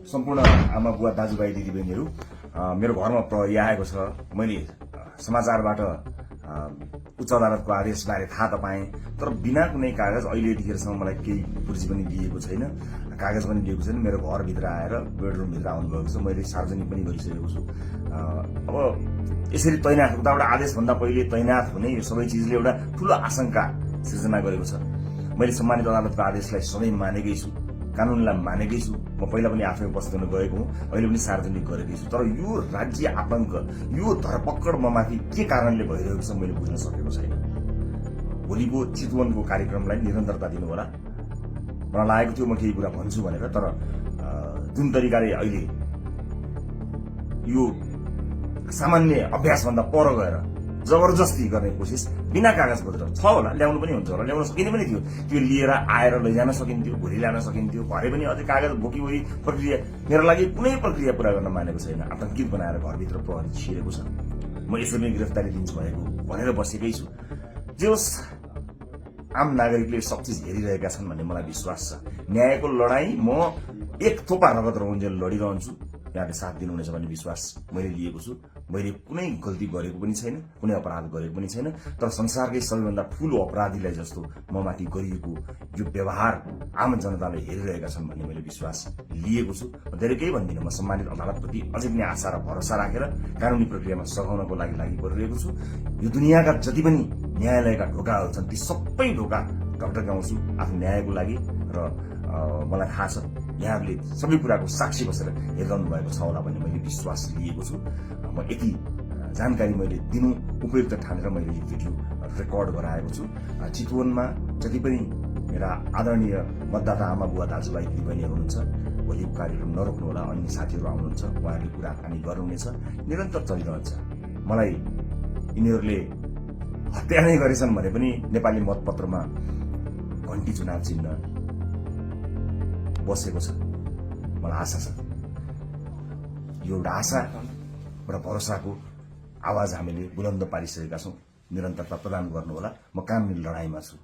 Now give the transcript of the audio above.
सम्पूर्ण आमा बुवा दाजुभाइ दिदीबहिनीहरू, मेरो घरमा प्रहरी आएको छ। मैले समाचारबाट उच्च अदालतको आदेशबारे थाहा त पाएँ, तर बिना कुनै कागज अहिले यतिखेरसम्म मलाई केही पुर्जी पनि दिएको छैन, कागज पनि दिएको छैन। मेरो घरभित्र आएर बेडरुमभित्र आउनुभएको छ, मैले सार्वजनिक पनि गरिसकेको छु। अब यसरी तैनाथ उताबाट आदेशभन्दा पहिले तैनाथ हुने यो सबै चिजले एउटा ठूलो आशंका सिर्जना गरेको छ। मैले सम्मानित अदालतको आदेशलाई सधैँ मानेकै छु, कानूनलाई मानेकै छु। म पहिला पनि आफै उपस्थित हुन गएको हुँ, अहिले पनि सार्वजनिक गरेकै छु। तर यो राज्य आतंक, यो धरपकड ममाथि के कारणले भइरहेको छ मैले बुझ्न सकेको छैन। भोलिको चितवनको कार्यक्रमलाई निरन्तरता दिनु होला। मलाई लागेको थियो म केही कुरा भन्छु भनेर, तर जुन तरिकाले अहिले यो सामान्य अभ्यासभन्दा पर गएर जबरजस्ती गर्ने कोसिस बिना कागजपत्र छ होला, ल्याउनु पनि हुन्छ होला, ल्याउन सकिने पनि थियो। त्यो लिएर आएर लैजान सकिन्थ्यो, भोलि ल्याउन सकिन्थ्यो। भरे पनि अझै कागज बोकी प्रक्रिया मेरो लागि कुनै प्रक्रिया पूरा गर्न मानेको छैन। आतंकित बनाएर घरभित्र प्रहरी छिरेको छ। म यसरी नै गिरफ्तारी दिन्छु भनेर बसेकै छु। जे होस्, आम नागरिकले सब चिज हेरिरहेका छन् भन्ने मलाई विश्वास छ। न्यायको लडाई म एक थोपा रगत रहुन्जेल लडिरहन्छु। यहाँले साथ दिनुहुनेछ भन्ने विश्वास मैले लिएको छु। मैले कुनै गल्ती गरेको पनि छैन, कुनै अपराध गरेको पनि छैन। तर संसारकै सबैभन्दा ठूलो अपराधीलाई जस्तो ममाथि गरिएको यो व्यवहार आम जनताले हेरिरहेका छन् भन्ने मैले विश्वास लिएको छु। धेरै केही भन्दिनँ। म सम्मानित अदालतप्रति अझै पनि आशा र भरोसा राखेर कानूनी प्रक्रियामा सघाउनको लागि परिरहेको छु। यो दुनियाँका जति पनि न्यायालयका ढोकाहरू छन् ती सबै ढोका ढकढक्याउँछु आफ्नो न्यायको लागि। र मलाई थाहा छ यहाँहरूले सबै कुराको साक्षी बसेर हेरिरहनु भएको छ होला भन्ने मैले विश्वास लिएको छु। म यति जानकारी मैले दिनु उपयुक्त ठानेर मैले यो भिडियो रेकर्ड गराएको छु। चितवनमा जति पनि मेरा आदरणीय मतदाता आमा बुवा दाजुभाइ दिदीबहिनीहरू हुनुहुन्छ, भोलिको कार्यक्रम नरोक्नु होला। अन्य साथीहरू आउनुहुन्छ, उहाँहरूले कुराकानी गर्नुहुनेछ, निरन्तर चलिरहन्छ। मलाई यिनीहरूले हत्या नै गरेछन् भने पनि नेपाली मतपत्रमा घण्टी चुनाव चिन्ह बसेको छ। मलाई आशा छ यो एउटा आशा र भरोसाको आवाज हामीले बुलन्द पारिसकेका छौँ। निरन्तरता प्रदान गर्नुहोला। म कानुनी लडाईँमा छु।